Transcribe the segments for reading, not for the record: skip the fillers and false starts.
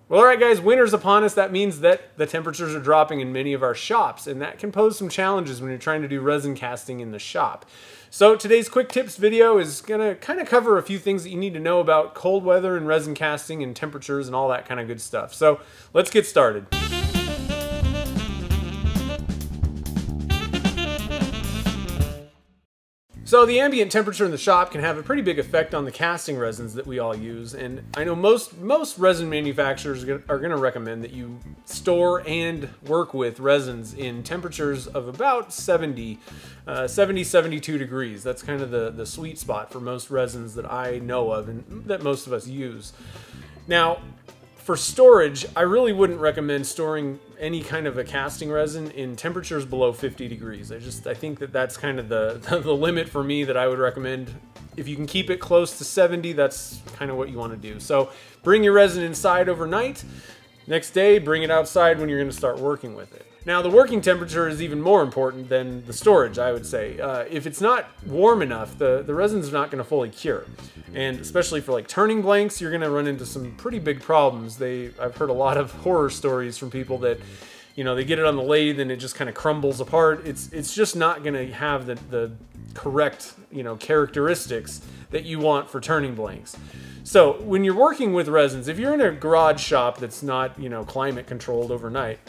Well, all right, guys, winter's upon us. That means that the temperatures are dropping in many of our shops, and that can pose some challenges when you're trying to do resin casting in the shop. So today's quick tips video is going to kind of cover a few things that you need to know about cold weather and resin casting and temperatures and all that kind of good stuff. So let's get started. So the ambient temperature in the shop can have a pretty big effect on the casting resins that we all use, and I know most resin manufacturers are going to recommend that you store and work with resins in temperatures of about 72 degrees. That's kind of the sweet spot for most resins that I know of and that most of us use. Now, for storage, I really wouldn't recommend storing any kind of a casting resin in temperatures below 50 degrees. I think that that's kind of the limit for me that I would recommend. If you can keep it close to 70, that's kind of what you want to do. So bring your resin inside overnight. Next day, bring it outside when you're going to start working with it. Now, the working temperature is even more important than the storage, I would say. If it's not warm enough, the resin's not going to fully cure. And especially for like turning blanks, you're going to run into some pretty big problems. I've heard a lot of horror stories from people that, you know, they get it on the lathe and it just kind of crumbles apart. It's just not going to have the correct, you know, characteristics that you want for turning blanks. So when you're working with resins, if you're in a garage shop that's not, you know, climate controlled overnight,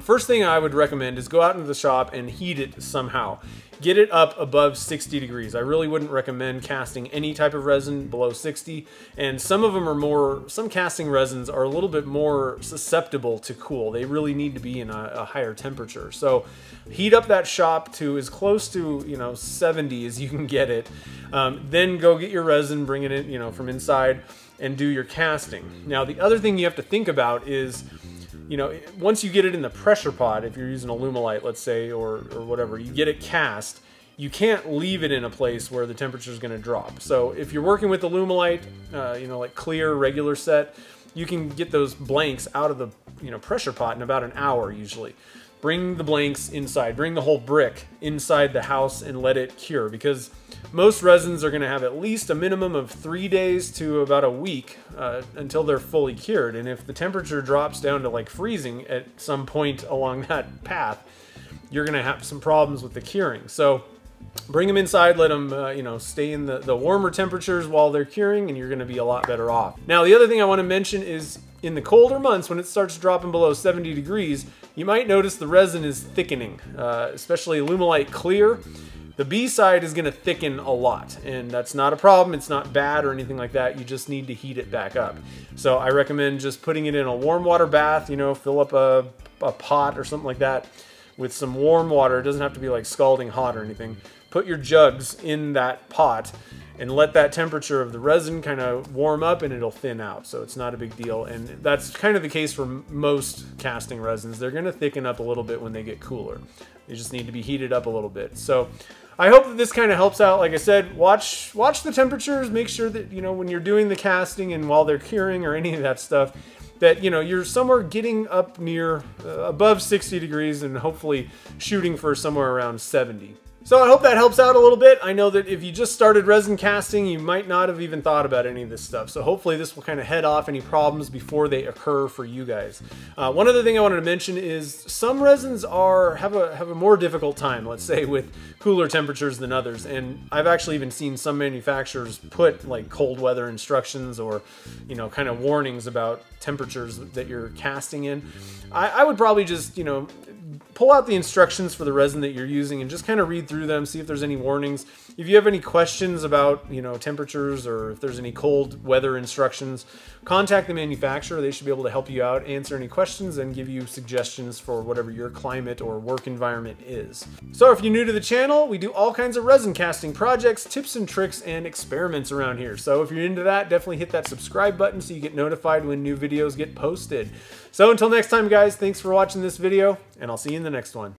first thing I would recommend is go out into the shop and heat it somehow. Get it up above 60 degrees. I really wouldn't recommend casting any type of resin below 60, and some casting resins are a little bit more susceptible to cool. They really need to be in a higher temperature. So heat up that shop to as close to, you know, 70 as you can get it. Then go get your resin, bring it in, you know, from inside and do your casting. Now, the other thing you have to think about is, you know, once you get it in the pressure pot, if you're using Alumilite, let's say, or whatever, you get it cast, you can't leave it in a place where the temperature is going to drop. So if you're working with Alumilite, you know, like clear, regular set, you can get those blanks out of the, you know, pressure pot in about an hour usually. Bring the blanks inside, bring the whole brick inside the house and let it cure, because most resins are going to have at least a minimum of 3 days to about a week until they're fully cured. And if the temperature drops down to like freezing at some point along that path, you're going to have some problems with the curing. So bring them inside, let them you know, stay in the warmer temperatures while they're curing, and you're going to be a lot better off. Now, the other thing I want to mention is in the colder months, when it starts dropping below 70 degrees, you might notice the resin is thickening, especially Alumilite clear. The B side is going to thicken a lot, and that's not a problem. It's not bad or anything like that. You just need to heat it back up. So I recommend just putting it in a warm water bath, you know, fill up a pot or something like that with some warm water. It doesn't have to be like scalding hot or anything. Put your jugs in that pot and let that temperature of the resin kind of warm up, and it'll thin out. So it's not a big deal. And that's kind of the case for most casting resins. They're going to thicken up a little bit when they get cooler. They just need to be heated up a little bit. So I hope that this kind of helps out. Like I said, watch the temperatures. Make sure that, you know, when you're doing the casting and while they're curing or any of that stuff, that, you know, you're somewhere getting up near above 60 degrees and hopefully shooting for somewhere around 70. So I hope that helps out a little bit. I know that if you just started resin casting, you might not have even thought about any of this stuff. So hopefully this will kind of head off any problems before they occur for you guys. One other thing I wanted to mention is some resins have a more difficult time, let's say, with cooler temperatures than others. And I've actually even seen some manufacturers put like cold weather instructions or, you know, kind of warnings about temperatures that you're casting in. I would probably just, you know, pull out the instructions for the resin that you're using and just kind of read through them, see if there's any warnings. If you have any questions about, you know, temperatures, or if there's any cold weather instructions, contact the manufacturer. They should be able to help you out, answer any questions, and give you suggestions for whatever your climate or work environment is. So if you're new to the channel, we do all kinds of resin casting projects, tips and tricks, and experiments around here. So if you're into that, definitely hit that subscribe button so you get notified when new videos get posted. So until next time, guys, thanks for watching this video, and I'll see you in the next one.